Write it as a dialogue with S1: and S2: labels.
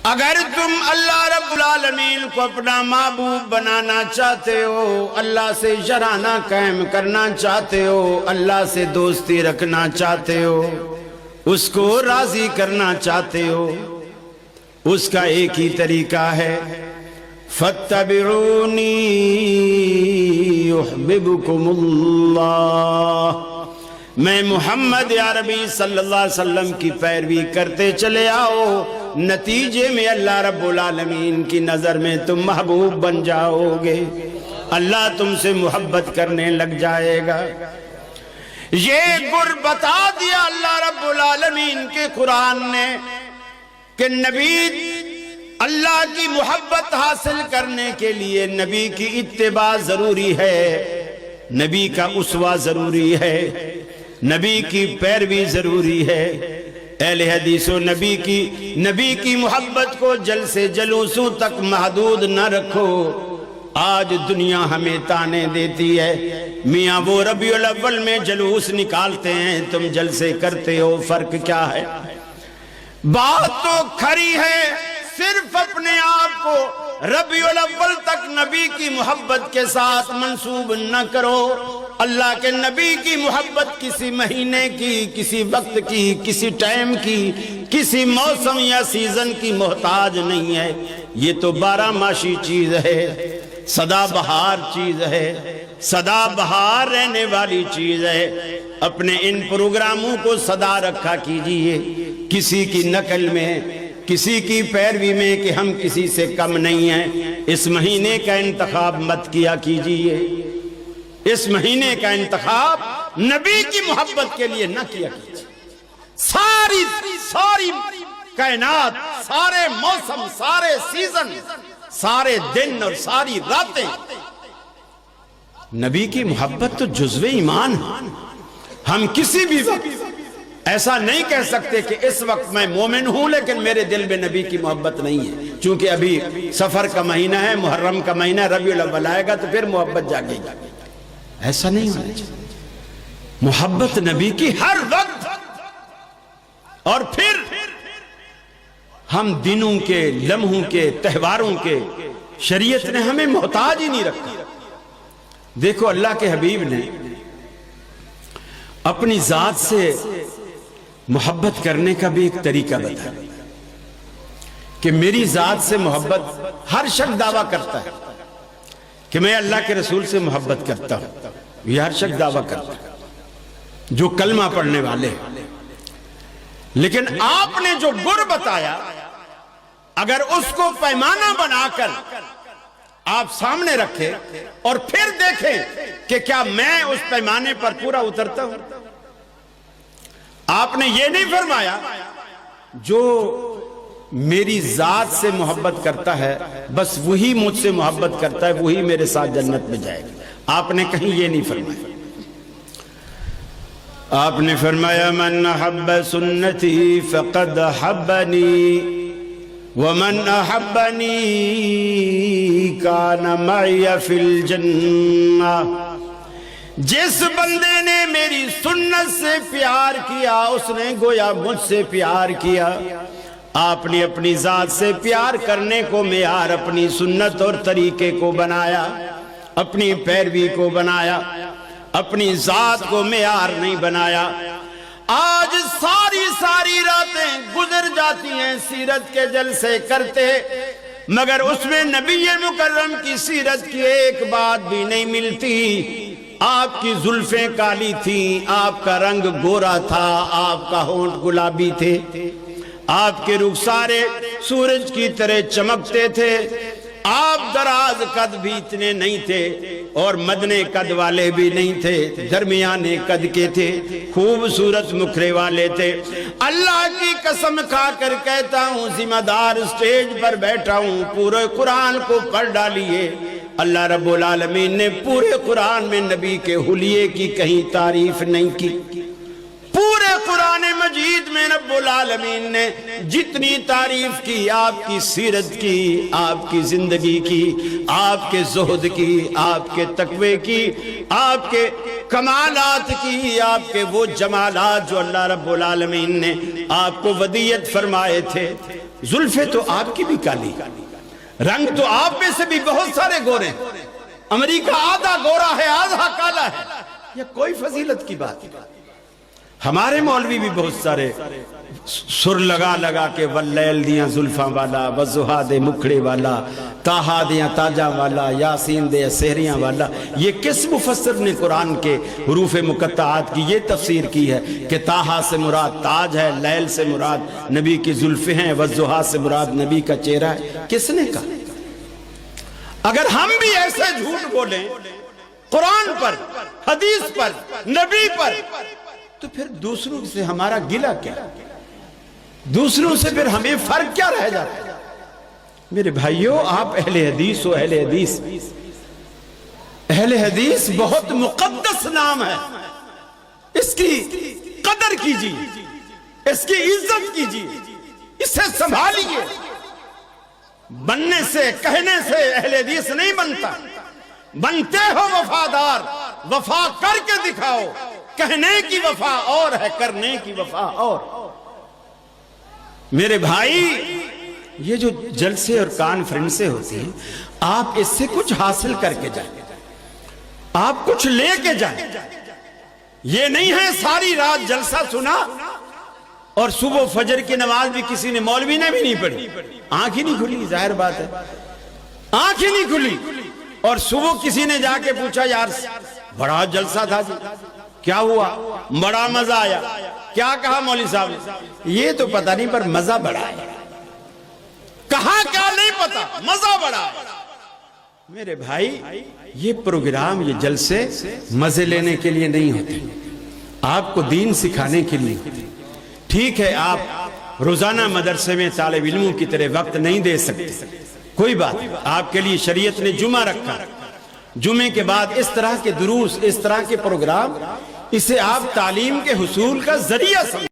S1: اگر تم اللہ رب العالمین کو اپنا معبود بنانا چاہتے ہو، اللہ سے شرانہ قائم کرنا چاہتے ہو، اللہ سے دوستی رکھنا چاہتے ہو، اس کو راضی کرنا چاہتے ہو، اس کا ایک ہی طریقہ ہے، فَاتَّبِعُونِي يُحْبِبُكُمُ اللَّهُ۔ میں محمد عربی صلی اللہ علیہ وسلم کی پیروی کرتے چلے آؤ، نتیجے میں اللہ رب العالمین کی نظر میں تم محبوب بن جاؤ گے، اللہ تم سے محبت کرنے لگ جائے گا۔ یہ گر بتا دیا اللہ رب العالمین کے قرآن نے کہ نبی اللہ کی محبت حاصل کرنے کے لیے نبی کی اتباع ضروری ہے، نبی کا اسوہ ضروری ہے، نبی کی پیروی ضروری ہے۔ اہل حدیث و نبی کی محبت کو جل سے جلوسوں تک محدود نہ رکھو۔ آج دنیا ہمیں تانے دیتی ہے، میاں وہ ربیع الاول میں جلوس نکالتے ہیں، تم جلسے کرتے ہو، فرق کیا ہے؟ بات تو کھری ہے، صرف اپنے آپ کو ربیع الاول تک نبی کی محبت کے ساتھ منسوب نہ کرو۔ اللہ کے نبی کی محبت کسی مہینے کی، کسی وقت کی، کسی ٹائم کی، کسی موسم یا سیزن کی محتاج نہیں ہے، یہ تو 12 ماشی چیز ہے، سدا بہار چیز ہے، سدا بہار رہنے والی چیز ہے۔ اپنے ان پروگراموں کو سدا رکھا کیجئے، کسی کی نقل میں، کسی کی پیروی میں کہ ہم کسی سے کم نہیں ہیں۔ اس مہینے کا انتخاب مت کیا کیجئے، اس مہینے کا انتخاب نبی کی محبت کے لیے نہ کیا کیجئے۔ ساری کائنات، سارے موسم، سارے سیزن، سارے دن اور ساری راتیں نبی کی محبت تو جزو ایمان ہے۔ ہم کسی بھی وقت ایسا نہیں کہہ سکتے کہ اس وقت میں مومن ہوں لیکن میرے دل میں نبی کی محبت نہیں ہے، چونکہ ابھی سفر کا مہینہ ہے، محرم کا مہینہ ہے، ربیع الاول آئے گا تو پھر محبت جاگے گی۔ ایسا نہیں ہونا چاہیے، محبت نبی کی ہر وقت۔ اور پھر ہم دنوں کے، لمحوں کے، تہواروں کے، شریعت نے ہمیں محتاج ہی نہیں رکھا۔ دیکھو اللہ کے حبیب نے اپنی ذات سے محبت کرنے کا بھی ایک طریقہ بتایا کہ میری ذات سے محبت، ہر شخص دعویٰ کرتا ہے کہ میں اللہ کے رسول سے محبت کرتا ہوں، یہ ہر شخص دعویٰ کرتا ہے جو کلمہ پڑھنے والے ہیں، لیکن آپ نے جو گر بتایا، اگر اس کو پیمانہ بنا کر آپ سامنے رکھے اور پھر دیکھیں کہ کیا میں اس پیمانے پر پورا اترتا ہوں۔ آپ نے یہ نہیں فرمایا جو میری ذات سے محبت کرتا ہے بس وہی مجھ سے محبت کرتا ہے، وہی میرے ساتھ جنت میں جائے گا۔ آپ نے کہیں یہ نہیں فرمایا، آپ نے فرمایا من احب سنتی فقد احبنی ومن احبنی کان معی فی الجنہ۔ جس بندے نے میری سنت سے پیار کیا اس نے گویا مجھ سے پیار کیا۔ آپ نے اپنی ذات سے پیار کرنے کو معیار اپنی سنت اور طریقے کو بنایا، اپنی پیروی کو بنایا، اپنی ذات کو معیار نہیں بنایا۔ آج ساری راتیں گزر جاتی ہیں سیرت کے جلسے کرتے، مگر اس میں نبی مکرم کی سیرت کی ایک بات بھی نہیں ملتی۔ آپ کی زلفیں کالی تھیں، آپ کا رنگ گورا تھا، آپ کا ہونٹ گلابی تھے، آپ کے رخسارے سورج کی طرح چمکتے تھے، آپ دراز قد بھی اتنے نہیں تھے اور مدنے قد والے بھی نہیں تھے، درمیانے قد کے تھے، خوبصورت مکھرے والے تھے۔ اللہ کی قسم کھا کر کہتا ہوں، ذمہ دار اسٹیج پر بیٹھا ہوں، پورے قرآن کو پڑھ ڈالیے، اللہ رب العالمین نے پورے قرآن میں نبی کے حلیے کی کہیں تعریف نہیں کی۔ پورے قرآن مجید میں رب العالمین نے جتنی تعریف کی آپ کی سیرت کی، آپ کی زندگی کی، آپ کے زہد کی، آپ کے تقوی کی، آپ کے کمالات کی، آپ کے وہ جمالات جو اللہ رب العالمین نے آپ کو ودیت فرمائے تھے، زلفیں تو آپ کی بھی کالی، رنگ تو آپ میں سے بھی بہت سارے گورے، امریکہ آدھا گورا ہے آدھا کالا ہے، یہ کوئی فضیلت کی بات ہے؟ ہمارے مولوی بھی بہت سارے سر لگا لگا کے واللیل دیاں زلفاں والا، والضحیٰ دے مکھڑے والا، تاہا دیاں تاجاں والا، یاسین دے سحریاں والا، یہ کس مفسر نے قرآن کے حروف مقطعات کی یہ تفسیر کی ہے کہ تاہا سے مراد تاج ہے، لیل سے مراد نبی کی زلفیں ہیں، والضحیٰ سے مراد نبی کا چہرہ ہے؟ کس نے کہا؟ اگر ہم بھی ایسے جھوٹ بولیں قرآن پر، حدیث پر، نبی پر، تو پھر دوسروں سے ہمارا گلہ کیا؟ دوسروں سے پھر ہمیں فرق کیا رہ جاتا ہے؟ میرے بھائیوں، آپ اہل حدیث ہو، اہل حدیث بہت مقدس نام ہے، اس کی قدر کیجیے، اس کی عزت کیجیے، اسے سنبھالیے۔ بننے سے کہنے سے اہل حدیث نہیں بنتا، بنتے ہو وفادار، وفا کر کے دکھاؤ، کہنے کی وفا اور ہے، کرنے کی وفا اور۔ میرے بھائی، یہ جو جلسے اور کانفرنسیں ہوتی ہیں، آپ اس سے کچھ حاصل کر کے جائیں، آپ کچھ لے کے جائیں۔ یہ نہیں ہے ساری رات جلسہ سنا اور صبح فجر کی نماز بھی کسی نے، مولوی نے بھی نہیں پڑھی، آنکھ ہی نہیں کھلی، ظاہر بات ہے آنکھ ہی نہیں کھلی، اور صبح کسی نے جا کے پوچھا یار بڑا جلسہ تھا جی، کیا ہوا؟ بڑا مزہ آیا۔ کیا کہا مولوی صاحب نے؟ یہ تو پتہ نہیں پر مزہ بڑا ہے۔ کہاں کیا نہیں پتا، مزہ بڑا ہے۔ میرے بھائی، یہ پروگرام، یہ جلسے مزے لینے کے لیے نہیں ہوتے، آپ کو دین سکھانے کے لیے۔ ٹھیک ہے آپ روزانہ مدرسے میں طالب علموں کی طرح وقت نہیں دے سکتے، کوئی بات، آپ کے لیے شریعت نے جمعہ رکھا، جمعے کے بعد اس طرح کے دروس، اس طرح کے پروگرام، اسے آپ تعلیم کے حصول کا ذریعہ سمجھیں۔